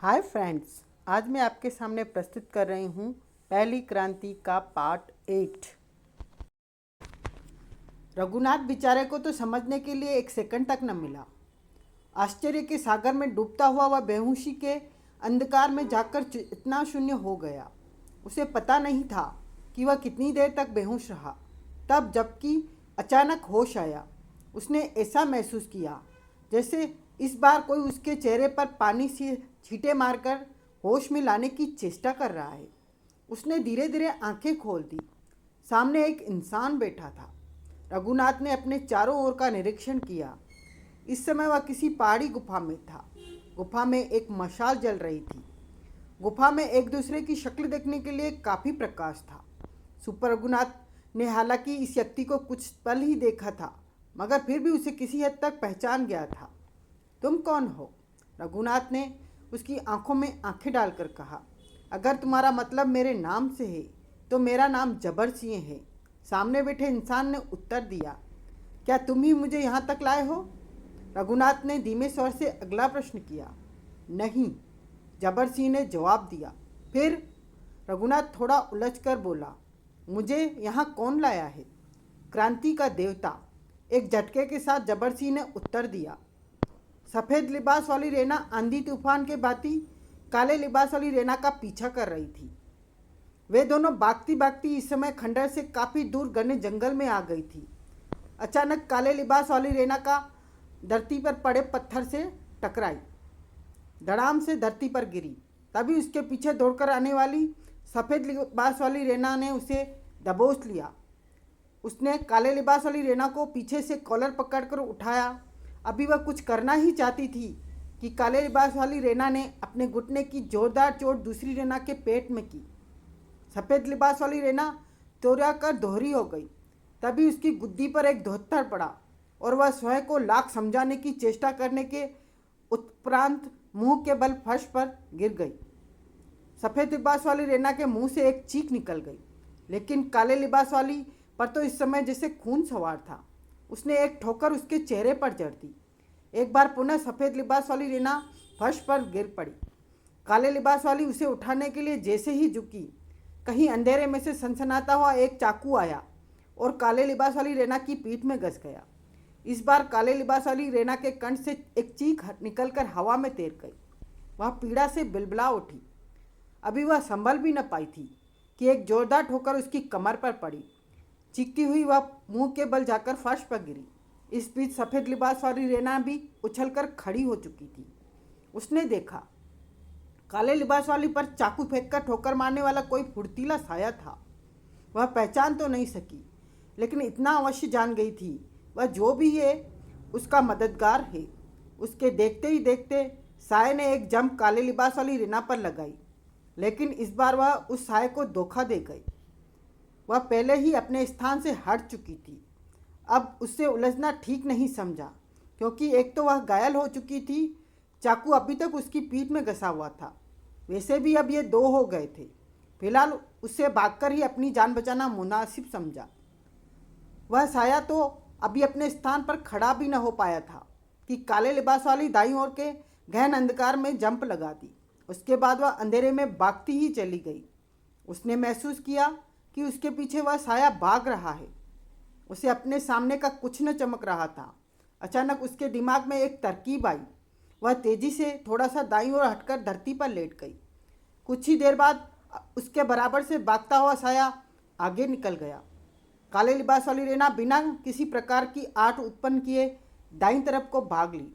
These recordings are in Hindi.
हाय फ्रेंड्स, आज मैं आपके सामने प्रस्तुत कर रही हूँ पहली क्रांति का पार्ट 8। रघुनाथ बेचारे को तो समझने के लिए एक सेकंड तक न मिला। आश्चर्य के सागर में डूबता हुआ वह बेहोशी के अंधकार में जाकर इतना शून्य हो गया। उसे पता नहीं था कि वह कितनी देर तक बेहोश रहा। तब जबकि अचानक होश आया, उसने ऐसा महसूस किया जैसे इस बार कोई उसके चेहरे पर पानी से छींटे मारकर होश में लाने की चेष्टा कर रहा है। उसने धीरे धीरे आंखें खोल दी। सामने एक इंसान बैठा था। रघुनाथ ने अपने चारों ओर का निरीक्षण किया। इस समय वह किसी पहाड़ी गुफा में था। गुफा में एक मशाल जल रही थी। गुफा में एक दूसरे की शक्ल देखने के लिए काफ़ी प्रकाश था। सुपर रघुनाथ ने हालांकि इस व्यक्ति को कुछ पल ही देखा था, मगर फिर भी उसे किसी हद तक पहचान गया था। तुम कौन हो? रघुनाथ ने उसकी आंखों में आंखें डालकर कहा। अगर तुम्हारा मतलब मेरे नाम से है तो मेरा नाम जबर सिंह है, सामने बैठे इंसान ने उत्तर दिया। क्या तुम ही मुझे यहाँ तक लाए हो? रघुनाथ ने धीमे स्वर से अगला प्रश्न किया। नहीं, जबर सिंह ने जवाब दिया। फिर? रघुनाथ थोड़ा उलझकर बोला। मुझे यहाँ कौन लाया है? क्रांति का देवता, एक झटके के साथ जबर सिंह ने उत्तर दिया। सफ़ेद लिबास वाली रेना आंधी तूफान के भांति काले लिबास वाली रेना का पीछा कर रही थी। वे दोनों भागती भागती इस समय खंडर से काफ़ी दूर घने जंगल में आ गई थी। अचानक काले लिबास वाली रेना का धरती पर पड़े पत्थर से टकराई, धड़ाम से धरती पर गिरी। तभी उसके पीछे दौड़कर आने वाली सफ़ेद लिबास वाली रेना ने उसे दबोच लिया। उसने काले लिबास वाली रेना को पीछे से कॉलर पकड़कर उठाया। अभी वह कुछ करना ही चाहती थी कि काले लिबास वाली रेना ने अपने घुटने की जोरदार चोट दूसरी रेना के पेट में की। सफ़ेद लिबास वाली रेना तोड़ा कर दोहरी हो गई। तभी उसकी गुद्दी पर एक धोत्तर पड़ा और वह स्वयं को लाख समझाने की चेष्टा करने के उपरांत मुंह के बल फर्श पर गिर गई। सफ़ेद लिबास वाली रेना के मुंह से एक चीख निकल गई, लेकिन काले लिबास वाली पर तो इस समय जैसे खून सवार था। उसने एक ठोकर उसके चेहरे पर जड़ दी। एक बार पुनः सफ़ेद लिबास वाली रेना फर्श पर गिर पड़ी। काले लिबास वाली उसे उठाने के लिए जैसे ही झुकी, कहीं अंधेरे में से सनसनाता हुआ एक चाकू आया और काले लिबास वाली रेना की पीठ में घस गया। इस बार काले लिबास वाली रेना के कंठ से एक चीख निकलकर हवा में तैर गई। वह पीड़ा से बिलबिला उठी। अभी वह संभल भी न पाई थी कि एक जोरदार ठोकर उसकी कमर पर पड़ी। चीखती हुई वह मुंह के बल जाकर फर्श पर गिरी। इस बीच सफ़ेद लिबास वाली रेना भी उछलकर खड़ी हो चुकी थी। उसने देखा काले लिबास वाली पर चाकू फेंककर ठोकर मारने वाला कोई फुर्तीला साया था। वह पहचान तो नहीं सकी, लेकिन इतना अवश्य जान गई थी वह जो भी है उसका मददगार है। उसके देखते ही देखते साये ने एक जंप काले लिबास वाली रेना पर लगाई, लेकिन इस बार वह उस साये को धोखा दे गई। वह पहले ही अपने स्थान से हट चुकी थी। अब उससे उलझना ठीक नहीं समझा, क्योंकि एक तो वह घायल हो चुकी थी, चाकू अभी तक उसकी पीठ में घसा हुआ था। वैसे भी अब ये दो हो गए थे। फिलहाल उससे भागकर ही अपनी जान बचाना मुनासिब समझा। वह साया तो अभी अपने स्थान पर खड़ा भी न हो पाया था कि काले लिबास वाली दाईं ओर के गहन अंधकार में जंप लगा दी। उसके बाद वह अंधेरे में भागती ही चली गई। उसने महसूस किया कि उसके पीछे वह साया भाग रहा है। उसे अपने सामने का कुछ न चमक रहा था। अचानक उसके दिमाग में एक तरकीब आई। वह तेजी से थोड़ा सा दाईं ओर हटकर धरती पर लेट गई। कुछ ही देर बाद उसके बराबर से भागता हुआ साया आगे निकल गया। काले लिबास वाली रेना बिना किसी प्रकार की आट उत्पन्न किए दाईं तरफ को भाग ली।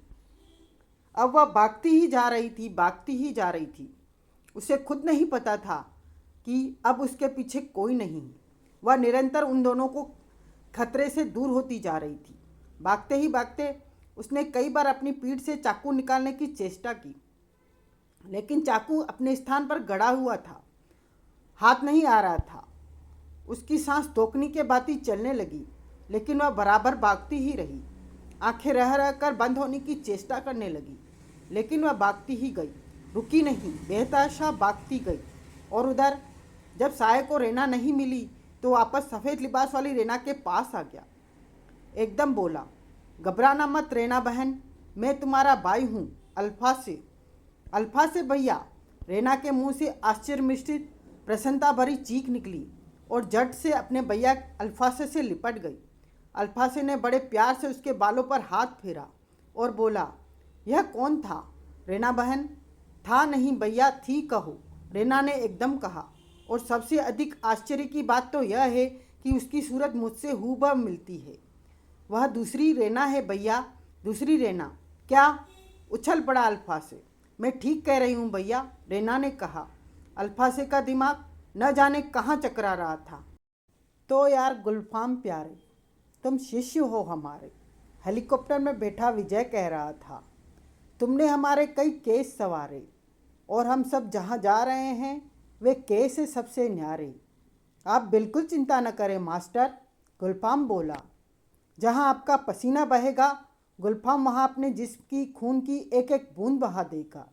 अब वह भागती ही जा रही थी, भागती ही जा रही थी। उसे खुद नहीं पता था कि अब उसके पीछे कोई नहीं। वह निरंतर उन दोनों को खतरे से दूर होती जा रही थी। भागते ही भागते उसने कई बार अपनी पीठ से चाकू निकालने की चेष्टा की, लेकिन चाकू अपने स्थान पर गड़ा हुआ था, हाथ नहीं आ रहा था। उसकी सांस धोखनी के भांति चलने लगी, लेकिन वह बराबर भागती ही रही। आंखें रह रह कर बंद होने की चेष्टा करने लगी, लेकिन वह भागती ही गई, रुकी नहीं, बेतहाशा भागती गई। और उधर जब साये को रेना नहीं मिली तो वापस सफ़ेद लिबास वाली रेना के पास आ गया। एकदम बोला, घबराना मत रेना बहन, मैं तुम्हारा भाई हूँ, अल्फा से। अल्फा से भैया। रेना के मुंह से आश्चर्य मिश्रित प्रसन्नता भरी चीख निकली और झट से अपने भैया अल्फासे से लिपट गई। अल्फासे ने बड़े प्यार से उसके बालों पर हाथ फेरा और बोला, यह कौन था? रेना बहन। था नहीं भैया, थी कहो, रेना ने एकदम कहा। और सबसे अधिक आश्चर्य की बात तो यह है कि उसकी सूरत मुझसे हूबहू मिलती है। वह दूसरी रेना है भैया, दूसरी रेना। क्या? उछल पड़ा अल्फासे। मैं ठीक कह रही हूँ भैया, रेना ने कहा। अल्फासे का दिमाग न जाने कहाँ चकरा रहा था। तो यार गुलफाम प्यारे, तुम शिष्य हो हमारे, हेलीकॉप्टर में बैठा विजय कह रहा था। तुमने हमारे कई केस संवारे और हम सब जहाँ जा रहे हैं वे केस है सबसे न्यारे। आप बिल्कुल चिंता न करें मास्टर, गुलफाम बोला। जहाँ आपका पसीना बहेगा गुलफाम वहाँ अपने जिस्म की खून की एक एक बूंद बहा देगा।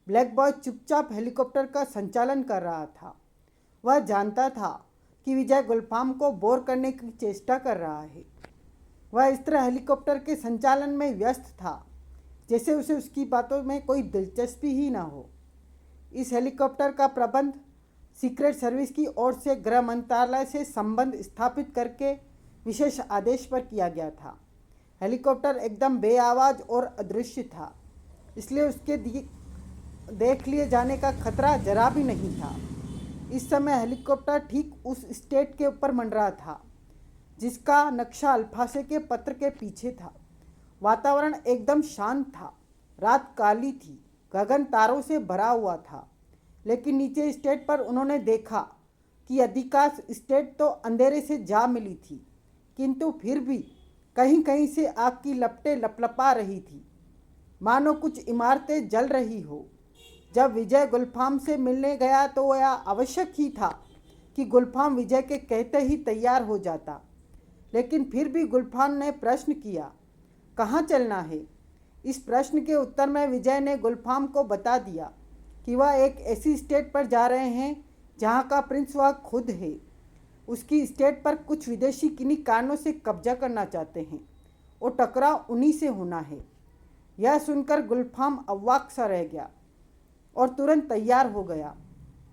ब्लैक बॉय चुपचाप हेलीकॉप्टर का संचालन कर रहा था। वह जानता था कि विजय गुलफाम को बोर करने की चेष्टा कर रहा है। वह इस तरह हेलीकॉप्टर के संचालन में व्यस्त था जैसे उसे उसकी बातों में कोई दिलचस्पी ही ना हो। इस हेलीकॉप्टर का प्रबंध सीक्रेट सर्विस की ओर से गृह मंत्रालय से संबंध स्थापित करके विशेष आदेश पर किया गया था। हेलीकॉप्टर एकदम बेआवाज़ और अदृश्य था, इसलिए उसके देख लिए जाने का खतरा जरा भी नहीं था। इस समय हेलीकॉप्टर ठीक उस स्टेट के ऊपर मंडरा था जिसका नक्शा अल्फासे के पत्र के पीछे था। वातावरण एकदम शांत था। रात काली थी, गगन तारों से भरा हुआ था। लेकिन नीचे स्टेट पर उन्होंने देखा कि अधिकांश स्टेट तो अंधेरे से जा मिली थी, किंतु फिर भी कहीं कहीं से आग की लपटें लपलपा रही थी, मानो कुछ इमारतें जल रही हो। जब विजय गुलफाम से मिलने गया तो यह आवश्यक ही था कि गुलफाम विजय के कहते ही तैयार हो जाता। लेकिन फिर भी गुलफाम ने प्रश्न किया, कहाँ चलना है? इस प्रश्न के उत्तर में विजय ने गुलफाम को बता दिया कि वह एक ऐसी स्टेट पर जा रहे हैं जहाँ का प्रिंस वह खुद है। उसकी स्टेट पर कुछ विदेशी किन्हीं कारणों से कब्जा करना चाहते हैं और टकराव उन्हीं से होना है। यह सुनकर गुलफाम अवाक सा रह गया और तुरंत तैयार हो गया।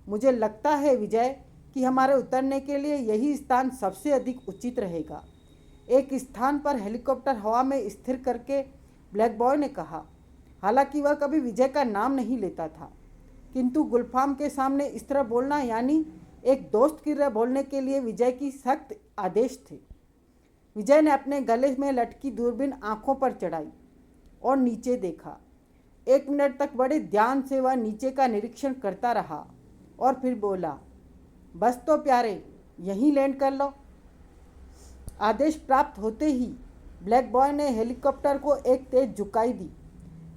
मुझे लगता है विजय कि हमारे उतरने के लिए यही स्थान सबसे अधिक उचित रहेगा, एक स्थान पर हेलीकॉप्टर हवा में स्थिर करके ब्लैक बॉय ने कहा। हालांकि वह कभी विजय का नाम नहीं लेता था, किंतु गुलफाम के सामने इस तरह बोलना यानी एक दोस्त की तरह बोलने के लिए विजय की सख्त आदेश थे। विजय ने अपने गले में लटकी दूरबीन आंखों पर चढ़ाई और नीचे देखा। 1 मिनट तक बड़े ध्यान से वह नीचे का निरीक्षण करता रहा और फिर बोला, बस तो प्यारे, यहीं लैंड कर लो। आदेश प्राप्त होते ही ब्लैक बॉय ने हेलीकॉप्टर को एक तेज झुकाई दी।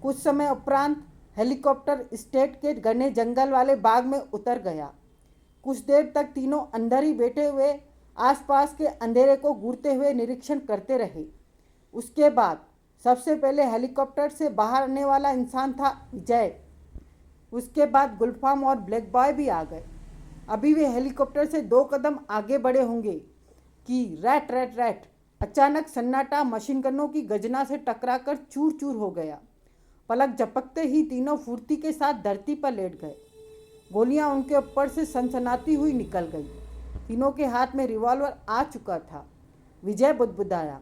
कुछ समय उपरांत हेलीकॉप्टर स्टेट के घने जंगल वाले बाग में उतर गया। कुछ देर तक तीनों अंदर ही बैठे हुए आसपास के अंधेरे को घूरते हुए निरीक्षण करते रहे। उसके बाद सबसे पहले हेलीकॉप्टर से बाहर आने वाला इंसान था विजय। उसके बाद गुलफाम और ब्लैक बॉय भी आ गए। अभी वे हेलीकॉप्टर से 2 कदम आगे बढ़े होंगे कि रैट रैट रैट अचानक सन्नाटा मशीन गनों की गर्जना से टकराकर चूर चूर हो गया। पलक झपकते ही तीनों फुर्ती के साथ धरती पर लेट गए। गोलियां उनके ऊपर से सनसनाती हुई निकल गई। तीनों के हाथ में रिवॉल्वर आ चुका था। विजय बुदबुदाया,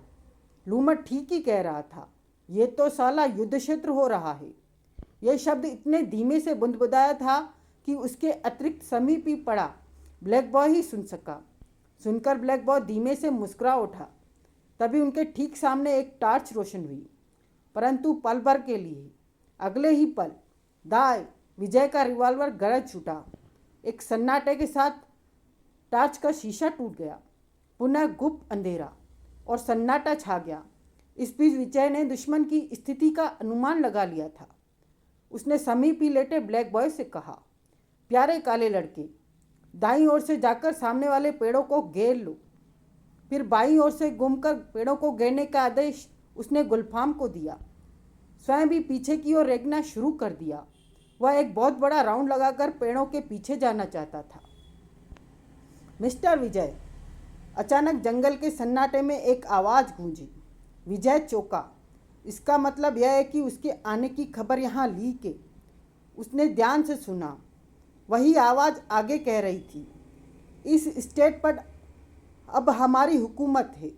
लूमड़ ठीक ही कह रहा था, ये तो साला युद्ध क्षेत्र हो रहा है। यह शब्द इतने धीमे से बुदबुदाया था कि उसके अतिरिक्त समीप ही पड़ा ब्लैक बॉय ही सुन सका। सुनकर ब्लैक बॉय धीमे से मुस्कुरा उठा। तभी उनके ठीक सामने एक टार्च रोशन हुई, परंतु पल भर के लिए। अगले ही पल दाएं विजय का रिवॉल्वर गरज छूटा। एक सन्नाटे के साथ टार्च का शीशा टूट गया। पुनः गुप्त अंधेरा और सन्नाटा छा गया। इस बीच विजय ने दुश्मन की स्थिति का अनुमान लगा लिया था। उसने समीप ही लेटे ब्लैक बॉय से कहा, प्यारे काले लड़के, दाईं ओर से जाकर सामने वाले पेड़ों को घेर लो। फिर बाईं ओर से घूमकर पेड़ों को घेरने का आदेश उसने गुलफाम को दिया। स्वयं भी पीछे की ओर रेंगना शुरू कर दिया। वह एक बहुत बड़ा राउंड लगाकर पेड़ों के पीछे जाना चाहता था। मिस्टर विजय, अचानक जंगल के सन्नाटे में एक आवाज़ गूंजी। विजय चौंका। इसका मतलब यह है कि उसके आने की खबर यहाँ लीक है। उसने ध्यान से सुना। वही आवाज़ आगे कह रही थी, इस स्टेट पर अब हमारी हुकूमत है,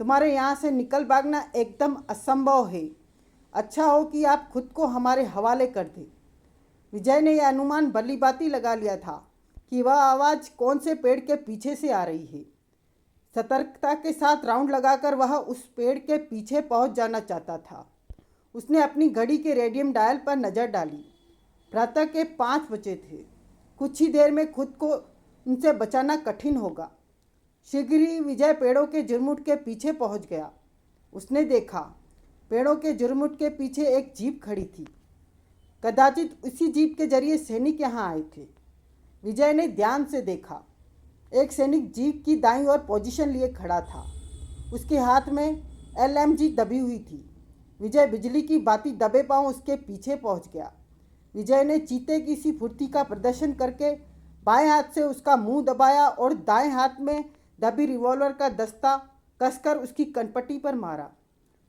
तुम्हारे यहाँ से निकल भागना एकदम असंभव है। अच्छा हो कि आप खुद को हमारे हवाले कर दें। विजय ने यह अनुमान भली भांति लगा लिया था कि वह आवाज़ कौन से पेड़ के पीछे से आ रही है। सतर्कता के साथ राउंड लगाकर वह उस पेड़ के पीछे पहुंच जाना चाहता था। उसने अपनी घड़ी के रेडियम डायल पर नज़र डाली। प्रातः के 5 बजे थे। कुछ ही देर में खुद को उनसे बचाना कठिन होगा। शीघ्र ही विजय पेड़ों के झुरमुट के पीछे पहुंच गया। उसने देखा, पेड़ों के झुरमुट के पीछे एक जीप खड़ी थी। कदाचित उसी जीप के जरिए सैनिक यहाँ आए थे। विजय ने ध्यान से देखा। एक सैनिक जीप की दाईं ओर पोजीशन लिए खड़ा था। उसके हाथ में LMG दबी हुई थी। विजय बिजली की बाती दबे पांव उसके पीछे पहुंच गया। विजय ने चीते की सी फुर्ती का प्रदर्शन करके बाएं हाथ से उसका मुंह दबाया और दाएं हाथ में दबी रिवॉल्वर का दस्ता कसकर उसकी कनपट्टी पर मारा।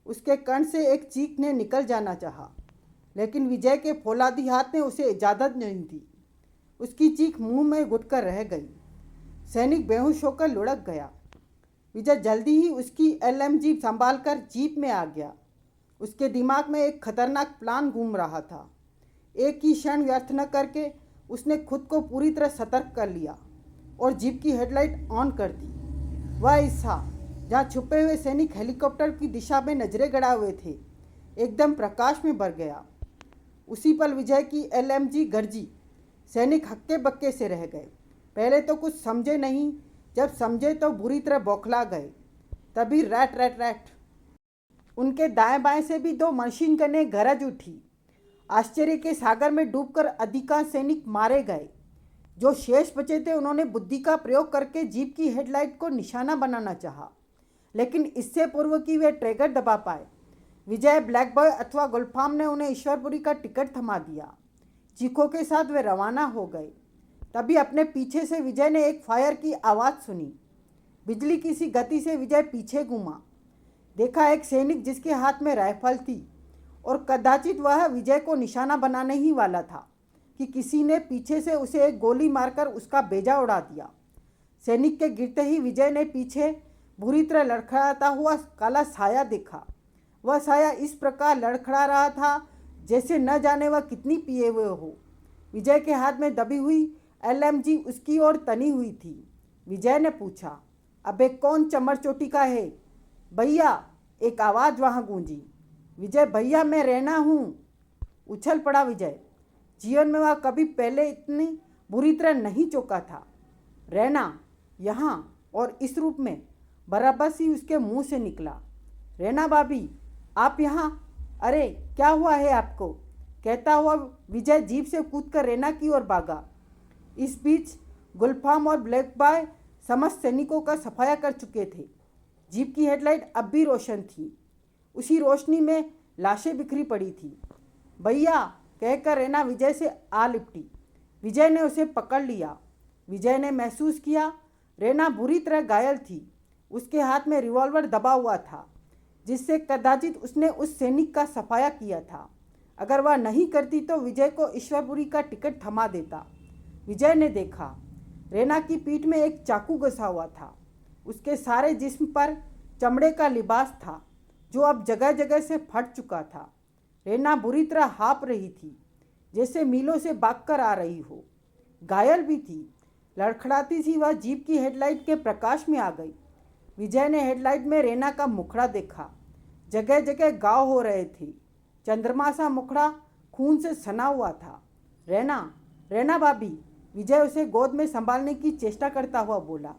उसके कण से एक चीख ने निकल जाना चाहा, लेकिन विजय के फौलादी हाथ ने उसे इजाज़त नहीं दी। उसकी चीख मुंह में घुटकर रह गई। सैनिक बेहोश होकर लुढ़क गया। विजय जल्दी ही उसकी LMG संभालकर जीप में आ गया। उसके दिमाग में एक खतरनाक प्लान घूम रहा था। एक ही क्षण व्यर्थ न करके उसने खुद को पूरी तरह सतर्क कर लिया और जीप की हेडलाइट ऑन कर दी। वह हिस्सा जहाँ छुपे हुए सैनिक हेलीकॉप्टर की दिशा में नजरें गड़ाए हुए थे, एकदम प्रकाश में भर गया। उसी पल विजय की LMG गरजी। सैनिक हक्के बक्के से रह गए। पहले तो कुछ समझे नहीं, जब समझे तो बुरी तरह बौखला गए। तभी रैट रैट रैट उनके दाएं बाएं से भी 2 मशीन गनें गरज उठी। आश्चर्य के सागर में डूबकर अधिकांश सैनिक मारे गए। जो शेष बचे थे उन्होंने बुद्धि का प्रयोग करके जीप की हेडलाइट को निशाना बनाना चाहा, लेकिन इससे पूर्व कि वे ट्रिगर दबा पाए, विजय, ब्लैक बॉय अथवा गुलफाम ने उन्हें ईश्वरपुरी का टिकट थमा दिया। चीखों के साथ वे रवाना हो गए। तभी अपने पीछे से विजय ने एक फायर की आवाज़ सुनी। बिजली की सी गति से विजय पीछे घूमा। देखा एक सैनिक जिसके हाथ में राइफल थी और कदाचित वह विजय को निशाना बनाने ही वाला था कि किसी ने पीछे से उसे एक गोली मारकर उसका बेजा उड़ा दिया। सैनिक के गिरते ही विजय ने पीछे बुरी तरह लड़खड़ाता हुआ काला साया देखा। वह साया इस प्रकार लड़खड़ा रहा था जैसे न जाने वह कितनी पिए हुए हो। विजय के हाथ में दबी हुई LMG उसकी ओर तनी हुई थी। विजय ने पूछा, अबे कौन चमर चोटी का है? भैया, एक आवाज़ वहाँ गूंजी। विजय, भैया मैं रैना हूँ। उछल पड़ा विजय। जीवन में वह कभी पहले इतनी बुरी तरह नहीं चौंका था। रैना, यहाँ और इस रूप में? बराबर ही उसके मुंह से निकला। रैना भाभी, आप यहाँ? अरे क्या हुआ है आपको? कहता हुआ विजय जीप से कूदकर रैना की ओर भागा। इस बीच गुलफाम और ब्लैक बॉय समस्त सैनिकों का सफाया कर चुके थे। जीप की हेडलाइट अब भी रोशन थी। उसी रोशनी में लाशें बिखरी पड़ी थी। भैया, कहकर रैना विजय से आ लिपटी। विजय ने उसे पकड़ लिया। विजय ने महसूस किया रैना बुरी तरह घायल थी। उसके हाथ में रिवॉल्वर दबा हुआ था, जिससे कदाचित उसने उस सैनिक का सफाया किया था। अगर वह नहीं करती तो विजय को ईश्वरपुरी का टिकट थमा देता। विजय ने देखा रैना की पीठ में एक चाकू घसा हुआ था। उसके सारे जिस्म पर चमड़े का लिबास था जो अब जगह जगह से फट चुका था। रैना बुरी तरह हाँप रही थी, जैसे मीलों से भागकर आ रही हो। घायल भी थी। लड़खड़ाती सी वह जीप की हेडलाइट के प्रकाश में आ गई। विजय ने हेडलाइट में रैना का मुखड़ा देखा। जगह जगह घाव हो रहे थे। चंद्रमा सा मुखड़ा खून से सना हुआ था। रैना, रैना भाभी, विजय उसे गोद में संभालने की चेष्टा करता हुआ बोला।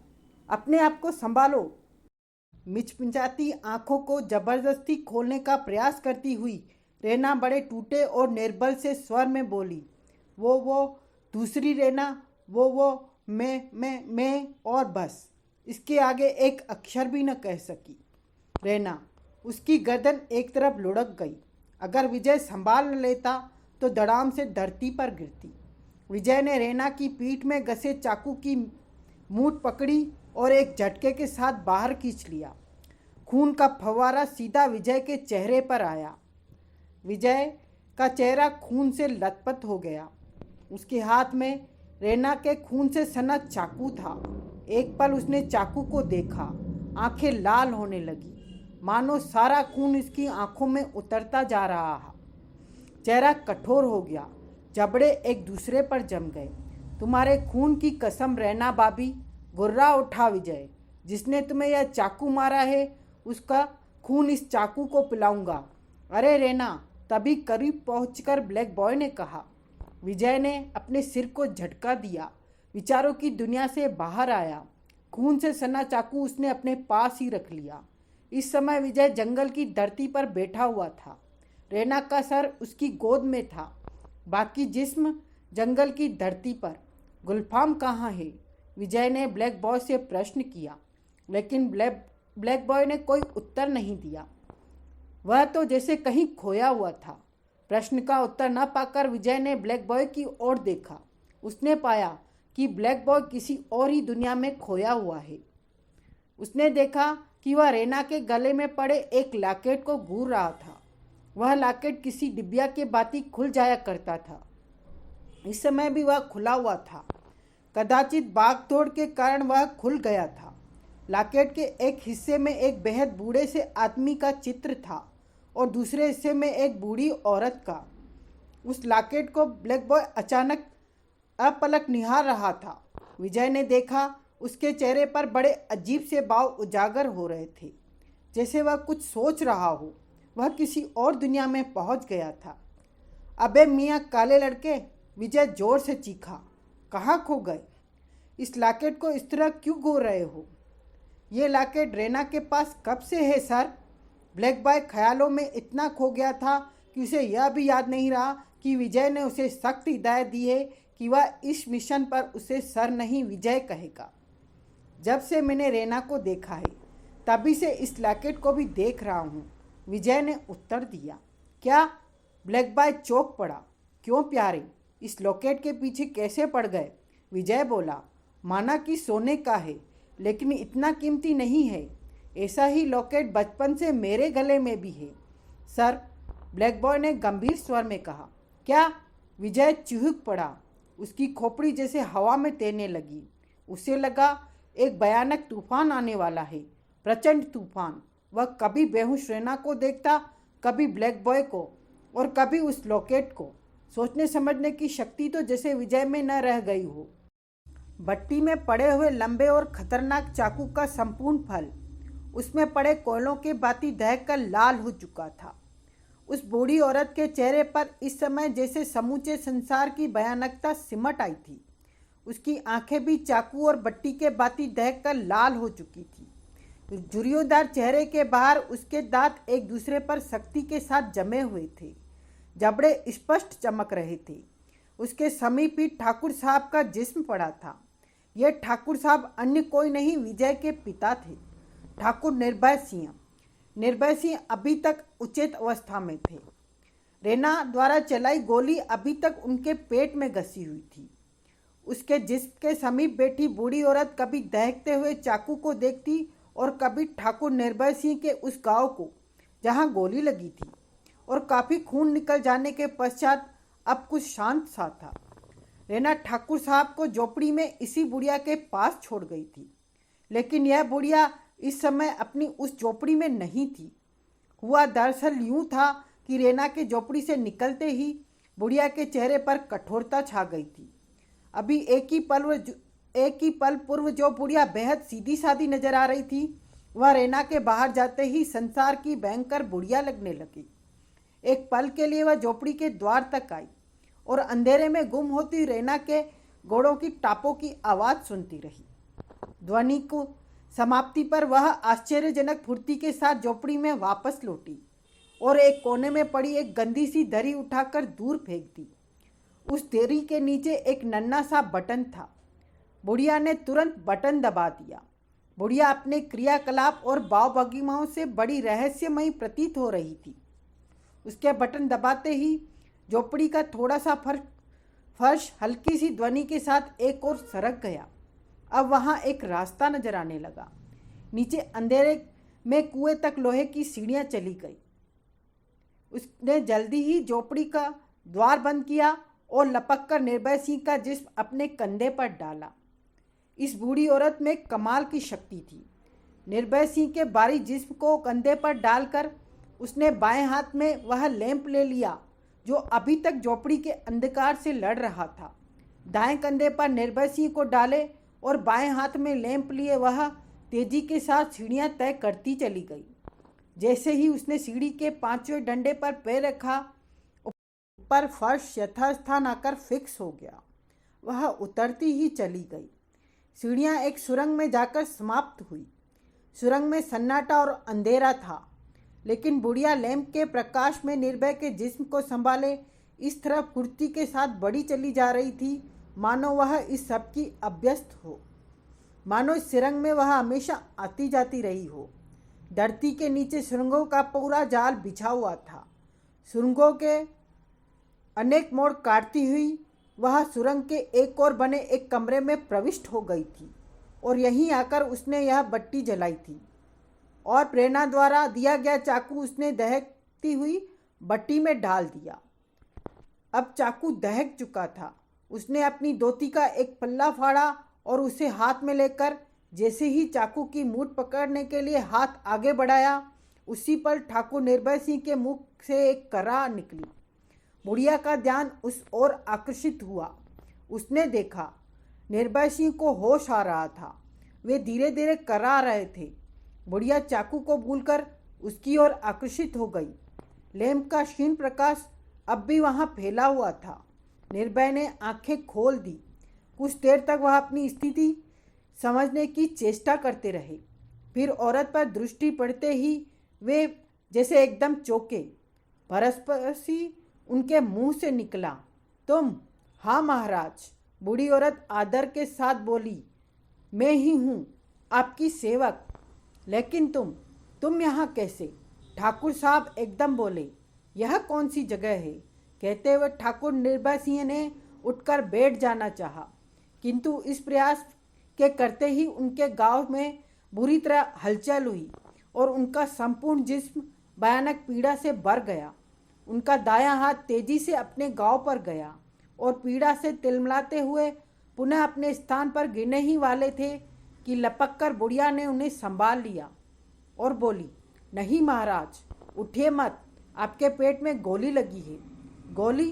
अपने आप को संभालो। मिचमिचाती आंखों को जबरदस्ती खोलने का प्रयास करती हुई रैना बड़े टूटे और निर्बल से स्वर में बोली, वो दूसरी रैना, वो मैं और बस। इसके आगे एक अक्षर भी न कह सकी। रैना, उसकी गर्दन एक तरफ लुढ़क गई। अगर विजय संभाल न लेता तो धड़ाम से धरती पर गिरती। विजय ने रैना की पीठ में घसे चाकू की मूठ पकड़ी और एक झटके के साथ बाहर खींच लिया। खून का फव्वारा सीधा विजय के चेहरे पर आया। विजय का चेहरा खून से लथपथ हो गया। उसके हाथ में रेना के खून से सना चाकू था। एक पल उसने चाकू को देखा, आंखें लाल होने लगी, मानो सारा खून इसकी आंखों में उतरता जा रहा है। चेहरा कठोर हो गया, जबड़े एक दूसरे पर जम गए। तुम्हारे खून की कसम रेना बाबी, गुर्रा उठा विजय। जिसने तुम्हें यह चाकू मारा है उसका खून इस चाकू को पिलाऊंगा। अरे रेना, तभी करीब पहुंचकर ब्लैक बॉय ने कहा। विजय ने अपने सिर को झटका दिया, विचारों की दुनिया से बाहर आया। खून से सना चाकू उसने अपने पास ही रख लिया। इस समय विजय जंगल की धरती पर बैठा हुआ था। रेना का सर उसकी गोद में था, बाकी जिस्म जंगल की धरती पर। गुलफाम कहाँ है? विजय ने ब्लैक बॉय से प्रश्न किया, लेकिन ब्लैक बॉय ने कोई उत्तर नहीं दिया। वह तो जैसे कहीं खोया हुआ था। प्रश्न का उत्तर न पाकर विजय ने ब्लैक बॉय की ओर देखा। उसने पाया कि ब्लैक बॉय किसी और ही दुनिया में खोया हुआ है। उसने देखा कि वह रेना के गले में पड़े एक लॉकेट को घूर रहा था। वह लॉकेट किसी डिबिया के बाती खुल जाया करता था। इस समय भी वह खुला हुआ था। कदाचित भागदौड़ के कारण वह खुल गया था। लॉकेट के एक हिस्से में एक बेहद बूढ़े से आदमी का चित्र था और दूसरे हिस्से में एक बूढ़ी औरत का। उस लॉकेट को ब्लैक बॉय अचानक अपलक निहार रहा था। विजय ने देखा उसके चेहरे पर बड़े अजीब से भाव उजागर हो रहे थे, जैसे वह कुछ सोच रहा हो। वह किसी और दुनिया में पहुंच गया था। अबे मियाँ काले लड़के, विजय जोर से चीखा, कहाँ खो गए? इस लॉकेट को इस तरह क्यों घूर रहे हो? ये लॉकेट रेना के पास कब से है सर? ब्लैक बॉय ख्यालों में इतना खो गया था कि उसे यह भी याद नहीं रहा कि विजय ने उसे सख्त हिदायत दी है कि वह इस मिशन पर उसे सर नहीं विजय कहेगा। जब से मैंने रेना को देखा है तभी से इस लॉकेट को भी देख रहा हूँ, विजय ने उत्तर दिया। क्या? ब्लैक बॉय चौंक पड़ा। क्यों प्यारे, इस लॉकेट के पीछे कैसे पड़ गए? विजय बोला, माना कि सोने का है, लेकिन इतना कीमती नहीं है। ऐसा ही लॉकेट बचपन से मेरे गले में भी है सर, ब्लैक बॉय ने गंभीर स्वर में कहा। क्या? विजय चिहुक पड़ा। उसकी खोपड़ी जैसे हवा में तैरने लगी। उसे लगा एक भयानक तूफान आने वाला है, प्रचंड तूफान। वह कभी बेहोश रेना को देखता, कभी ब्लैक बॉय को, और कभी उस लॉकेट को। सोचने समझने की शक्ति तो जैसे विजय में न रह गई हो। भट्टी में पड़े हुए लंबे और खतरनाक चाकू का संपूर्ण फल उसमें पड़े कोयलों के बाती दहक कर लाल हो चुका था। उस बूढ़ी औरत के चेहरे पर इस समय जैसे समूचे संसार की भयानकता सिमट आई थी। उसकी आंखें भी चाकू और भट्टी के बाती दहक कर लाल हो चुकी थी। झुर्रियोंदार चेहरे के बाहर उसके दांत एक दूसरे पर सख्ती के साथ जमे हुए थे, जबड़े स्पष्ट चमक रहे थे। उसके समीप ही ठाकुर साहब का जिस्म पड़ा था। यह ठाकुर साहब अन्य कोई नहीं, विजय के पिता थे, ठाकुर निर्भय सिंह। निर्भय सिंह अभी तक उचेत अवस्था में थे। रेना द्वारा चलाई गोली अभी तक उनके पेट में घसी हुई थी। उसके जिस्म के समीप बैठी बूढ़ी औरत कभी दहकते हुए चाकू को देखती और कभी ठाकुर निर्भय सिंह के उस गांव को जहां गोली लगी थी, और काफ़ी खून निकल जाने के पश्चात अब कुछ शांत सा था। रेना ठाकुर साहब को झोपड़ी में इसी बुढ़िया के पास छोड़ गई थी, लेकिन यह बुढ़िया इस समय अपनी उस झोपड़ी में नहीं थी। हुआ दरअसल यूँ था कि रेना के झोपड़ी से निकलते ही बुढ़िया के चेहरे पर कठोरता छा गई थी। अभी एक ही पल पूर्व जो बुढ़िया बेहद सीधी सादी नजर आ रही थी, वह रेना के बाहर जाते ही संसार की भयंकर बुढ़िया लगने लगी। एक पल के लिए वह झोपड़ी के द्वार तक आई और अंधेरे में गुम होती रेना के घोड़ों की टापों की आवाज़ सुनती रही। ध्वनि को समाप्ति पर वह आश्चर्यजनक फुर्ती के साथ झोपड़ी में वापस लौटी और एक कोने में पड़ी एक गंदी सी दरी उठाकर दूर फेंक दी। उस दरी के नीचे एक नन्हा सा बटन था। बुढ़िया ने तुरंत बटन दबा दिया। बुढ़िया अपने क्रियाकलाप और भाव भंगिमाओं से बड़ी रहस्यमयी प्रतीत हो रही थी। उसके बटन दबाते ही झोपड़ी का थोड़ा सा फर्श हल्की सी ध्वनि के साथ एक और सरक गया। अब वहाँ एक रास्ता नजर आने लगा। नीचे अंधेरे में कुएं तक लोहे की सीढ़ियाँ चली गई। उसने जल्दी ही झोपड़ी का द्वार बंद किया और लपक कर निर्भय सिंह का जिस्म अपने कंधे पर डाला। इस बूढ़ी औरत में कमाल की शक्ति थी। निर्भय सिंह के भारी जिस्म को कंधे पर डालकर उसने बाएं हाथ में वह लैंप ले लिया जो अभी तक झोपड़ी के अंधकार से लड़ रहा था। दाएं कंधे पर निर्भय सिंह को डाले और बाएं हाथ में लैंप लिए वह तेजी के साथ सीढ़ियां तय करती चली गई। जैसे ही उसने सीढ़ी के पांचवें डंडे पर पैर रखा, ऊपर फर्श यथास्थान आकर फिक्स हो गया। वह उतरती ही चली गई। सीढ़ियां एक सुरंग में जाकर समाप्त हुई। सुरंग में सन्नाटा और अंधेरा था, लेकिन बुढ़िया लैंप के प्रकाश में निर्भय के जिस्म को संभाले इस तरह फुर्ती के साथ बढ़ी चली जा रही थी, मानो वह इस सब की अभ्यस्त हो, मानो इस सुरंग में वह हमेशा आती जाती रही हो। धरती के नीचे सुरंगों का पूरा जाल बिछा हुआ था। सुरंगों के अनेक मोड़ काटती हुई वह सुरंग के एक और बने एक कमरे में प्रविष्ट हो गई थी और यहीं आकर उसने यह बत्ती जलाई थी और प्रेरणा द्वारा दिया गया चाकू उसने दहकती हुई बत्ती में डाल दिया। अब चाकू दहक चुका था। उसने अपनी धोती का एक पल्ला फाड़ा और उसे हाथ में लेकर जैसे ही चाकू की मूठ पकड़ने के लिए हाथ आगे बढ़ाया, उसी पर ठाकुर निर्भय सिंह के मुख से एक कराह निकली। बुढ़िया का ध्यान उस ओर आकर्षित हुआ। उसने देखा निर्भय सिंह को होश आ रहा था। वे धीरे धीरे कराह रहे थे। बुढ़िया चाकू को भूलकर उसकी ओर आकर्षित हो गई। लैंप का क्षीण प्रकाश अब भी वहां फैला हुआ था। निर्भय ने आंखें खोल दी। कुछ देर तक वह अपनी स्थिति समझने की चेष्टा करते रहे। फिर औरत पर दृष्टि पड़ते ही वे जैसे एकदम चौंके। परस्पसी उनके मुंह से निकला, तुम? हाँ महाराज। बूढ़ी औरत आदर के साथ बोली, मैं ही हूँ, आपकी सेवक। लेकिन तुम यहाँ कैसे? ठाकुर साहब एकदम बोले, यह कौन सी जगह है? कहते हुए ठाकुर निर्भय सिंह ने उठकर बैठ जाना चाहा, किंतु इस प्रयास के करते ही उनके गांव में बुरी तरह हलचल हुई और उनका संपूर्ण जिस्म भयानक पीड़ा से भर गया। उनका दायां हाथ तेजी से अपने गांव पर गया और पीड़ा से तिलमिलाते हुए पुनः अपने स्थान पर गिरने ही वाले थे कि लपक कर बुढ़िया ने उन्हें संभाल लिया और बोली, नहीं महाराज, उठिए मत, आपके पेट में गोली लगी है। गोली?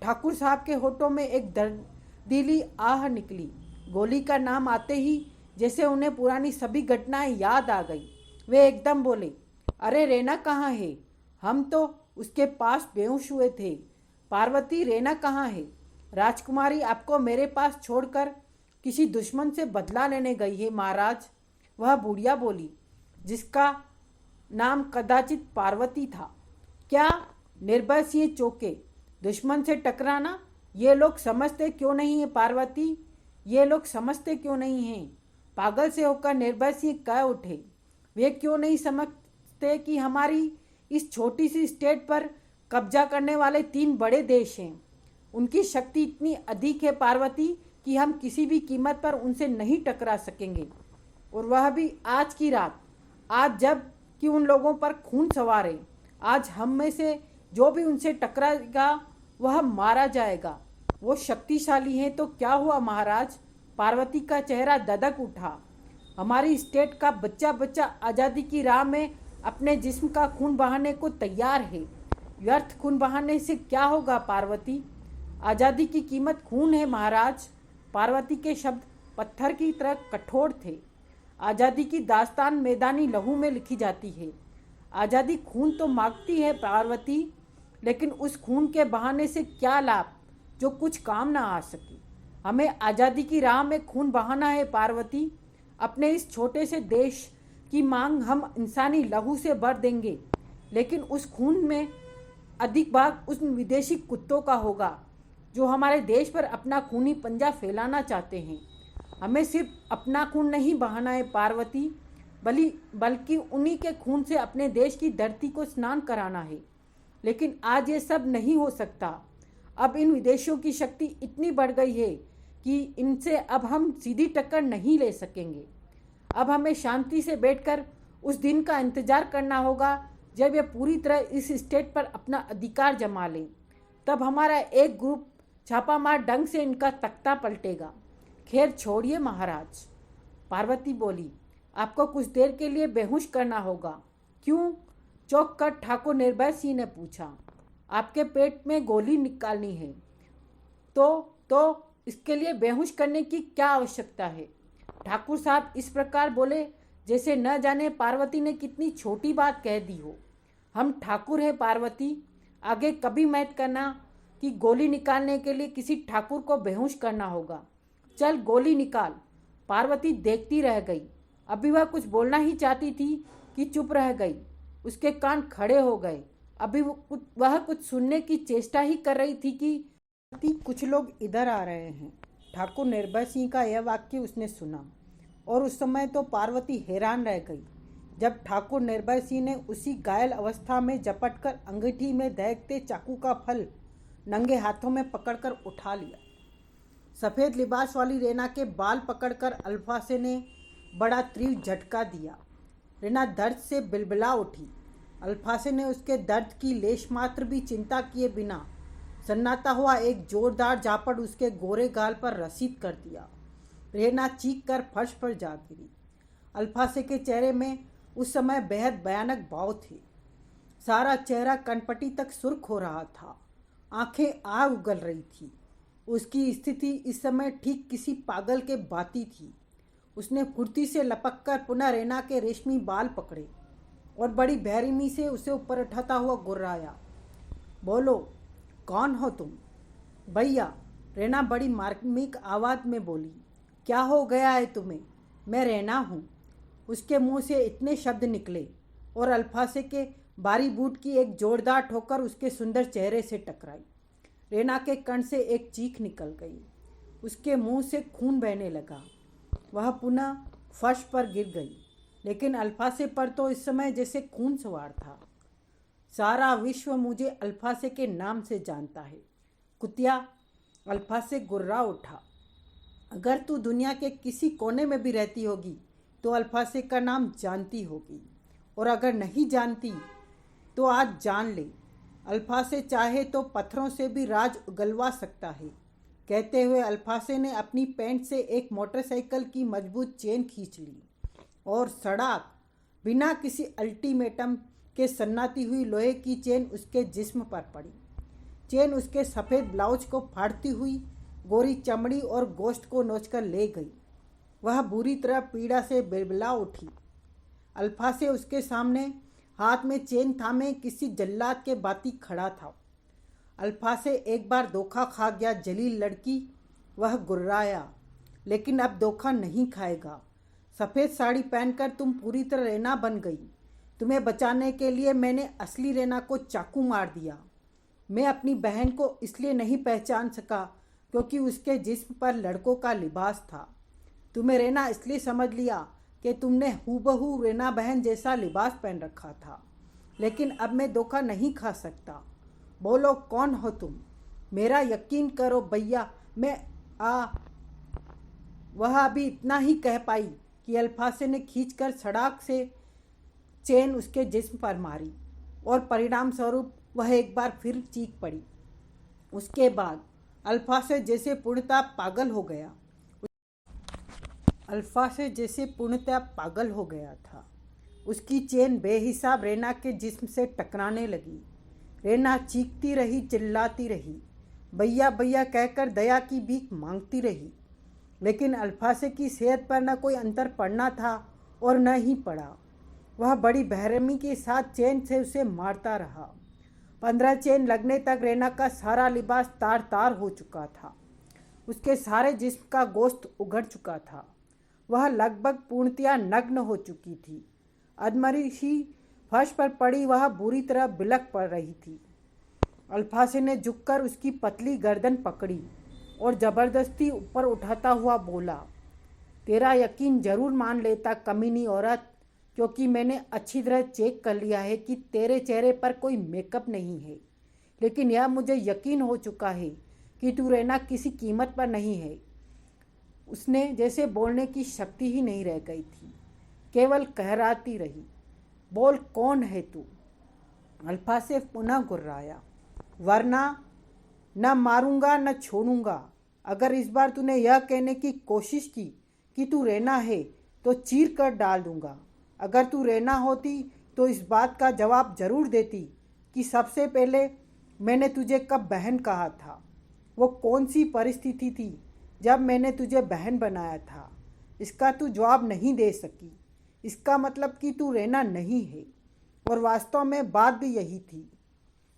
ठाकुर साहब के होठों में एक दर्दीली आह निकली। गोली का नाम आते ही जैसे उन्हें पुरानी सभी घटनाएं याद आ गई। वे एकदम बोले, अरे रेना कहाँ है? हम तो उसके पास बेहोश हुए थे। पार्वती, रेना कहाँ है? राजकुमारी आपको मेरे पास छोड़कर किसी दुश्मन से बदला लेने गई है महाराज, वह बुढ़िया बोली, जिसका नाम कदाचित पार्वती था। क्या? निर्भय सिंह चौंके। दुश्मन से टकराना? ये लोग समझते क्यों नहीं है पार्वती? ये लोग समझते क्यों नहीं हैं? पागल से होकर निर्भय सिंह कह उठे, वे क्यों नहीं समझते कि हमारी इस छोटी सी स्टेट पर कब्जा करने वाले 3 बड़े देश हैं। उनकी शक्ति इतनी अधिक है पार्वती कि हम किसी भी कीमत पर उनसे नहीं टकरा सकेंगे, और वह भी आज की रात, आज जब कि उन लोगों पर खून सवार है। आज हम में से जो भी उनसे टकराएगा वह मारा जाएगा। वो शक्तिशाली हैं तो क्या हुआ महाराज? पार्वती का चेहरा ददक उठा। हमारी स्टेट का बच्चा बच्चा आज़ादी की राह में अपने जिस्म का खून बहाने को तैयार है। व्यर्थ खून बहाने से क्या होगा पार्वती? आज़ादी की कीमत खून है महाराज। पार्वती के शब्द पत्थर की तरह कठोर थे। आज़ादी की दास्तान मैदानी लहू में लिखी जाती है। आज़ादी खून तो मांगती है पार्वती, लेकिन उस खून के बहाने से क्या लाभ जो कुछ काम ना आ सके। हमें आज़ादी की राह में खून बहाना है पार्वती। अपने इस छोटे से देश की मांग हम इंसानी लहू से भर देंगे, लेकिन उस खून में अधिक भाग उन विदेशी कुत्तों का होगा जो हमारे देश पर अपना खूनी पंजा फैलाना चाहते हैं। हमें सिर्फ अपना खून नहीं बहाना है पार्वती, बल्कि उन्हीं के खून से अपने देश की धरती को स्नान कराना है। लेकिन आज ये सब नहीं हो सकता। अब इन विदेशियों की शक्ति इतनी बढ़ गई है कि इनसे अब हम सीधी टक्कर नहीं ले सकेंगे। अब हमें शांति से बैठकर उस दिन का इंतजार करना होगा जब ये पूरी तरह इस स्टेट पर अपना अधिकार जमा लें, तब हमारा एक ग्रुप छापामार ढंग से इनका तख्ता पलटेगा। खैर छोड़िए महाराज, पार्वती बोली, आपको कुछ देर के लिए बेहोश करना होगा। क्यों? चौंक कर ठाकुर निर्भय सिंह ने पूछा। आपके पेट में गोली निकालनी है। तो इसके लिए बेहोश करने की क्या आवश्यकता है? ठाकुर साहब इस प्रकार बोले जैसे न जाने पार्वती ने कितनी छोटी बात कह दी हो। हम ठाकुर हैं पार्वती, आगे कभी मत करना कि गोली निकालने के लिए किसी ठाकुर को बेहोश करना होगा। चल गोली निकाल। पार्वती देखती रह गई। अभी वह कुछ बोलना ही चाहती थी कि चुप रह गई। उसके कान खड़े हो गए। अभी वह कुछ सुनने की चेष्टा ही कर रही थी कि कुछ लोग इधर आ रहे हैं। ठाकुर निर्भय सिंह का यह वाक्य उसने सुना और उस समय तो पार्वती हैरान रह गई जब ठाकुर निर्भय सिंह ने उसी घायल अवस्था में झपटकर अंगीठी में दहकते चाकू का फल नंगे हाथों में पकड़कर उठा लिया। सफ़ेद लिबास वाली रेना के बाल पकड़कर अल्फासे ने बड़ा तीव्र झटका दिया। रेना दर्द से बिलबिला उठी। अल्फासे ने उसके दर्द की लेश मात्र भी चिंता किए बिना सन्नाटा हुआ एक जोरदार झापड़ उसके गोरे गाल पर रसीद कर दिया। रेना चीख कर फर्श पर जा गिरी। अल्फासे के चेहरे में उस समय बेहद भयानक भाव थे। सारा चेहरा कनपटी तक सुर्ख हो रहा था। आंखें आग उगल रही थी। उसकी स्थिति इस समय ठीक किसी पागल के भांति थी। उसने फुर्ती से लपककर पुनः रेना के रेशमी बाल पकड़े और बड़ी बेरहमी से उसे ऊपर उठाता हुआ गुर्राया। बोलो, कौन हो तुम? भैया, रेना बड़ी मार्मिक आवाज़ में बोली। क्या हो गया है तुम्हें? मैं रेना हूँ। उसके मुंह से इतने शब्द निकले और अल्फासे के बारी बूट की एक जोरदार ठोकर उसके सुंदर चेहरे से टकराई। रेना के कण से एक चीख निकल गई। उसके मुंह से खून बहने लगा। वह पुनः फर्श पर गिर गई, लेकिन अल्फासे पर तो इस समय जैसे खून सवार था। सारा विश्व मुझे अल्फासे के नाम से जानता है। कुतिया, अल्फासे गुर्रा उठा। अगर तू दुनिया के किसी कोने में भी रहती होगी तो अल्फासे का नाम जानती होगी, और अगर नहीं जानती तो आज जान ले। अल्फासे चाहे तो पत्थरों से भी राज उगलवा सकता है। कहते हुए अल्फासे ने अपनी पैंट से एक मोटरसाइकिल की मजबूत चेन खींच ली और सड़ाक बिना किसी अल्टीमेटम के सन्नाती हुई लोहे की चेन उसके जिस्म पर पड़ी। चेन उसके सफ़ेद ब्लाउज को फाड़ती हुई गोरी चमड़ी और गोश्त को नोचकर ले गई। वह बुरी तरह पीड़ा से बिलबिला उठी। अल्फासे उसके सामने हाथ में चेन थामे किसी जल्लाद के भांति खड़ा था। अल्फासे एक बार धोखा खा गया जलील लड़की, वह गुर्राया, लेकिन अब धोखा नहीं खाएगा। सफ़ेद साड़ी पहनकर तुम पूरी तरह रेना बन गई। तुम्हें बचाने के लिए मैंने असली रेना को चाकू मार दिया। मैं अपनी बहन को इसलिए नहीं पहचान सका क्योंकि उसके जिस्म पर लड़कों का लिबास था। तुम्हें रेना इसलिए समझ लिया कि तुमने हूबहू रेना बहन जैसा लिबास पहन रखा था, लेकिन अब मैं धोखा नहीं खा सकता। बोलो, कौन हो तुम? मेरा यकीन करो भैया, वह अभी इतना ही कह पाई कि अल्फासे ने खींचकर सड़ाक से चेन उसके जिस्म पर मारी और परिणाम स्वरूप वह एक बार फिर चीख पड़ी। उसके बाद अल्फासे जैसे पूर्णतः पागल हो गया था। उसकी चेन बेहिसाब रेना के जिस्म से टकराने लगी। रेना चीखती रही, चिल्लाती रही, भैया भैया कहकर दया की भीख मांगती रही, लेकिन अल्फासे की सेहत पर न कोई अंतर पड़ना था और न ही पड़ा। वह बड़ी बेरहमी के साथ चेन से उसे मारता रहा। 15 चेन लगने तक रेना का सारा लिबास तार तार हो चुका था। उसके सारे जिस्म का गोश्त उगड़ चुका था। वह लगभग पूर्णतया नग्न हो चुकी थी। अधमरी फर्श पर पड़ी वह बुरी तरह बिलख पड़ रही थी। अल्फासे ने झुककर उसकी पतली गर्दन पकड़ी और ज़बरदस्ती ऊपर उठाता हुआ बोला, तेरा यकीन जरूर मान लेता कमीनी औरत, क्योंकि मैंने अच्छी तरह चेक कर लिया है कि तेरे चेहरे पर कोई मेकअप नहीं है। लेकिन यह मुझे यकीन हो चुका है कि तू रेना किसी कीमत पर नहीं है। उसने जैसे बोलने की शक्ति ही नहीं रह गई थी, केवल कहराती रही, बोल, कौन है तू? अल्फा से पुनः गुर्राया, वरना न मारूंगा न छोड़ूंगा। अगर इस बार तूने यह कहने की कोशिश की कि तू रेना है तो चीर कर डाल दूंगा। अगर तू रेना होती तो इस बात का जवाब जरूर देती कि सबसे पहले मैंने तुझे कब बहन कहा था। वो कौन सी परिस्थिति थी जब मैंने तुझे बहन बनाया था। इसका तू जवाब नहीं दे सकी। इसका मतलब कि तू रेना नहीं है। और वास्तव में बात भी यही थी।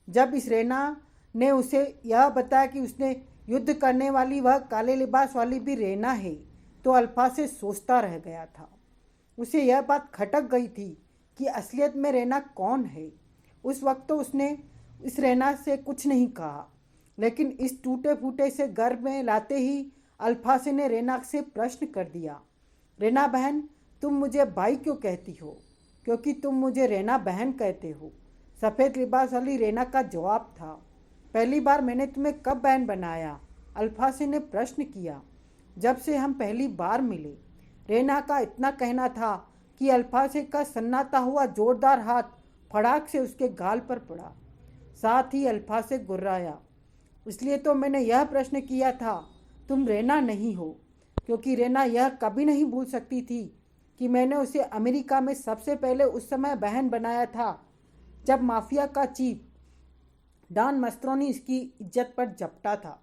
जब इस रेना ने उसे यह बताया कि उसने युद्ध करने वाली वह काले लिबास वाली भी रेना है, तो अल्फा से सोचता रह गया था। उसे यह बात खटक गई थी कि असलियत में रेना कौन है। उस वक्त तो उसने इस रेना से कुछ नहीं कहा, लेकिन इस टूटे फूटे से घर में लाते ही अल्फा से ने रेना से प्रश्न कर दिया, रेना बहन, तुम मुझे भाई क्यों कहती हो? क्योंकि तुम मुझे रेना बहन कहते हो। सफ़ेद लिबास वाली रेना का जवाब था। पहली बार मैंने तुम्हें कब बहन बनाया? अल्फा से ने प्रश्न किया। जब से हम पहली बार मिले। रेना का इतना कहना था कि अल्फा से का सन्नाटा हुआ जोरदार हाथ फड़ाक से उसके गाल पर पड़ा। साथ ही अल्फा से गुर्राया, इसलिए तो मैंने यह प्रश्न किया था, तुम रेना नहीं हो। क्योंकि रेना यह कभी नहीं भूल सकती थी कि मैंने उसे अमेरिका में सबसे पहले उस समय बहन बनाया था जब माफिया का चीफ डॉन मास्ट्रोनी इसकी इज्जत पर झपटा था।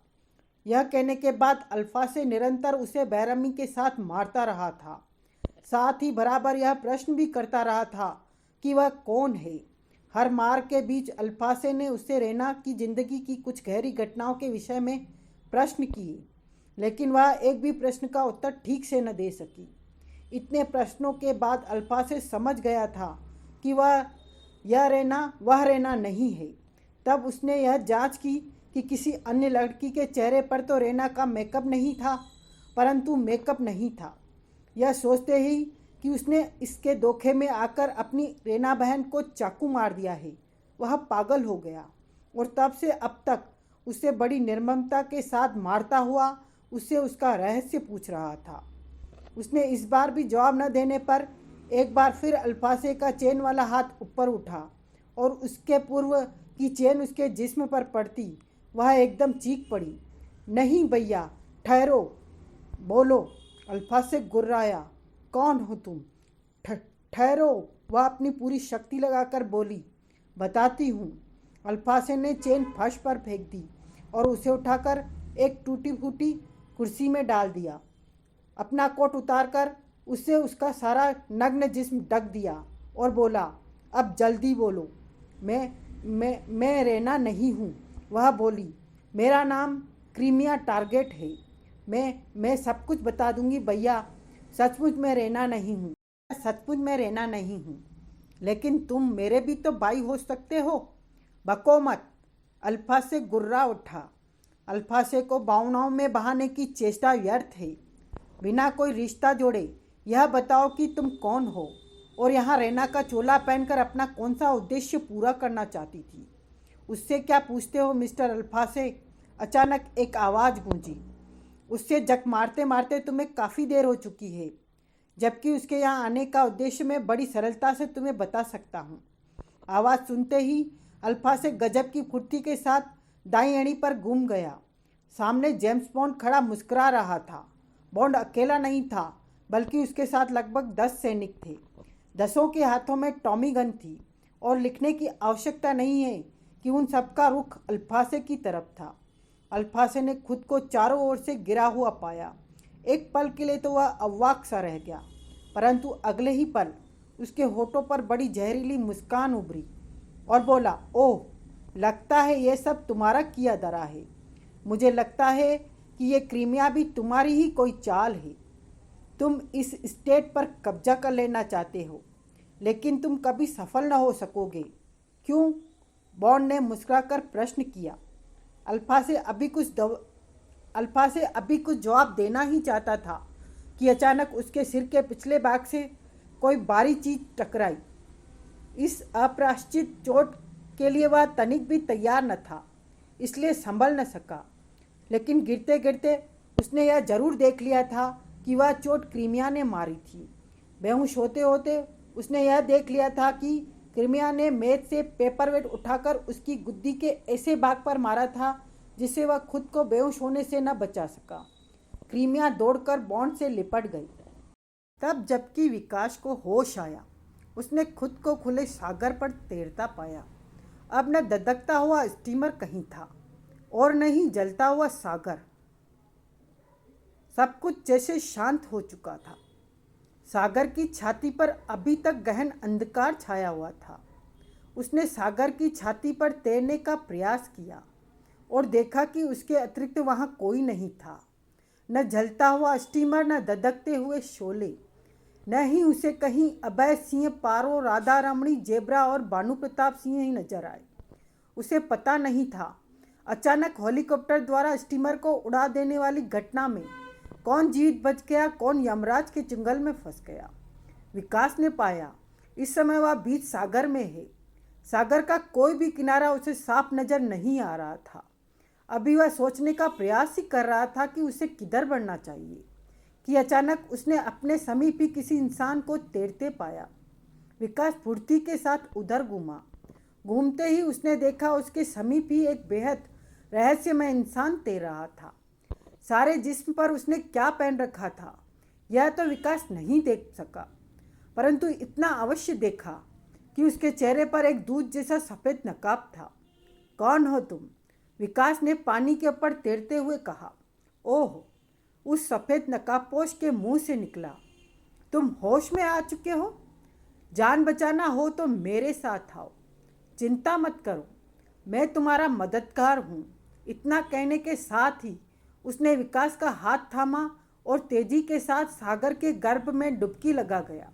यह कहने के बाद अल्फा से निरंतर उसे बेरहमी के साथ मारता रहा था। साथ ही बराबर यह प्रश्न भी करता रहा था कि वह कौन है। हर मार के बीच अल्फा से ने उससे रेना की जिंदगी की कुछ गहरी घटनाओं के विषय में प्रश्न किए, लेकिन वह एक भी प्रश्न का उत्तर ठीक से न दे सकी। इतने प्रश्नों के बाद अल्फा से समझ गया था कि वह रेना नहीं है। तब उसने यह जांच की कि किसी अन्य लड़की के चेहरे पर तो रेना का मेकअप नहीं था, परंतु मेकअप नहीं था। यह सोचते ही कि उसने इसके धोखे में आकर अपनी रेना बहन को चाकू मार दिया है, वह पागल हो गया। और तब से अब तक उसे बड़ी निर्ममता के साथ मारता हुआ उससे उसका रहस्य पूछ रहा था। उसने इस बार भी जवाब न देने पर एक बार फिर अल्फासे का चेन वाला हाथ ऊपर उठा और उसके पूर्व की चेन उसके जिस्म पर पड़ती वह एकदम चीख पड़ी, नहीं भैया, ठहरो, बोलो। अल्फा से गुर्राया, कौन हो तुम? ठहरो, वह अपनी पूरी शक्ति लगाकर बोली, बताती हूँ। अल्फासे ने चेन फर्श पर फेंक दी और उसे उठाकर एक टूटी फूटी कुर्सी में डाल दिया। अपना कोट उतारकर उससे उसका सारा नग्न जिस्म ढक दिया और बोला, अब जल्दी बोलो। मैं रेना नहीं हूँ। वह बोली, मेरा नाम क्रीमिया टारगेट है। मैं सब कुछ बता दूंगी भैया। सचमुच मैं रेना नहीं हूँ। सचमुच मैं रेना नहीं हूँ। लेकिन तुम मेरे भी तो भाई हो सकते हो। बको मत। अल्फा से गुर्रा उठा। अल्फा से को भावनाओं में बहाने की चेष्टा व्यर्थ है। बिना कोई रिश्ता जोड़े यह बताओ कि तुम कौन हो और यहाँ रेना का चोला पहनकर अपना कौन सा उद्देश्य पूरा करना चाहती थी। उससे क्या पूछते हो मिस्टर अल्फा से? अचानक एक आवाज़ गूंजी। उससे जक मारते मारते तुम्हें काफ़ी देर हो चुकी है, जबकि उसके यहाँ आने का उद्देश्य मैं बड़ी सरलता से तुम्हें बता सकता हूँ। आवाज़ सुनते ही अल्फा से गजब की फुर्ती के साथ दाईं एड़ी पर घूम गया। सामने जेम्स बॉन्ड खड़ा मुस्कुरा रहा था। बॉन्ड अकेला नहीं था, बल्कि उसके साथ लगभग 10 सैनिक थे। 10 के हाथों में टॉमी गन थी और लिखने की आवश्यकता नहीं है कि उन सबका रुख अल्फासे की तरफ था। अल्फासे ने खुद को चारों ओर से गिरा हुआ पाया। एक पल के लिए तो वह अवाक सा रह गया, परंतु अगले ही पल उसके होठों पर बड़ी जहरीली मुस्कान उभरी और बोला, ओह, लगता है ये सब तुम्हारा किया धरा है। मुझे लगता है कि ये क्रीमिया भी तुम्हारी ही कोई चाल है। तुम इस स्टेट पर कब्जा कर लेना चाहते हो, लेकिन तुम कभी सफल न हो सकोगे। क्यों? बॉन्ड ने मुस्कुराकर प्रश्न किया। अल्फा से अभी कुछ जवाब देना ही चाहता था कि अचानक उसके सिर के पिछले भाग से कोई भारी चीज टकराई। इस अप्रायश्चित चोट के लिए वह तनिक भी तैयार न था, इसलिए संभल न सका। लेकिन गिरते गिरते उसने यह जरूर देख लिया था कि वह चोट क्रीमिया ने मारी थी। बेहोश होते होते उसने यह देख लिया था कि क्रिमिया ने मेज से पेपरवेट उठाकर उसकी गुद्दी के ऐसे भाग पर मारा था जिससे वह खुद को बेहोश होने से न बचा सका। क्रिमिया दौड़कर बॉन्ड से लिपट गई। तब जबकि विकास को होश आया, उसने खुद को खुले सागर पर तैरता पाया। अब न धधकता हुआ स्टीमर कहीं था और न ही जलता हुआ सागर। सब कुछ जैसे शांत हो चुका था। सागर की छाती पर अभी तक गहन अंधकार छाया हुआ था। उसने सागर की छाती पर तैरने का प्रयास किया और देखा कि उसके अतिरिक्त वहाँ कोई नहीं था। न जलता हुआ स्टीमर, न धधकते हुए शोले, न ही उसे कहीं अभय सिंह, पारो, राधा रमणी, जेब्रा और भानु प्रताप सिंह ही नजर आए। उसे पता नहीं था अचानक हेलीकॉप्टर द्वारा स्टीमर को उड़ा देने वाली घटना में कौन जीवित बच गया, कौन यमराज के चंगुल में फंस गया। विकास ने पाया इस समय वह बीच सागर में है। सागर का कोई भी किनारा उसे साफ नजर नहीं आ रहा था। अभी वह सोचने का प्रयास ही कर रहा था कि उसे किधर बढ़ना चाहिए कि अचानक उसने अपने समीप ही किसी इंसान को तैरते पाया। विकास फुर्ती के साथ उधर घूमा। घूमते ही उसने देखा उसके समीप ही एक बेहद रहस्यमय इंसान तैर रहा था। सारे जिस्म पर उसने क्या पहन रखा था यह तो विकास नहीं देख सका, परंतु इतना अवश्य देखा कि उसके चेहरे पर एक दूध जैसा सफ़ेद नकाब था। कौन हो तुम? विकास ने पानी के ऊपर तैरते हुए कहा। ओह, उस सफ़ेद नकाबपोश के मुंह से निकला, तुम होश में आ चुके हो? जान बचाना हो तो मेरे साथ आओ, चिंता मत करो, मैं तुम्हारा मददगार हूँ। इतना कहने के साथ ही उसने विकास का हाथ थामा और तेजी के साथ सागर के गर्भ में डुबकी लगा गया।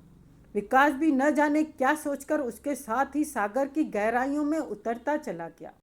विकास भी न जाने क्या सोचकर उसके साथ ही सागर की गहराइयों में उतरता चला गया।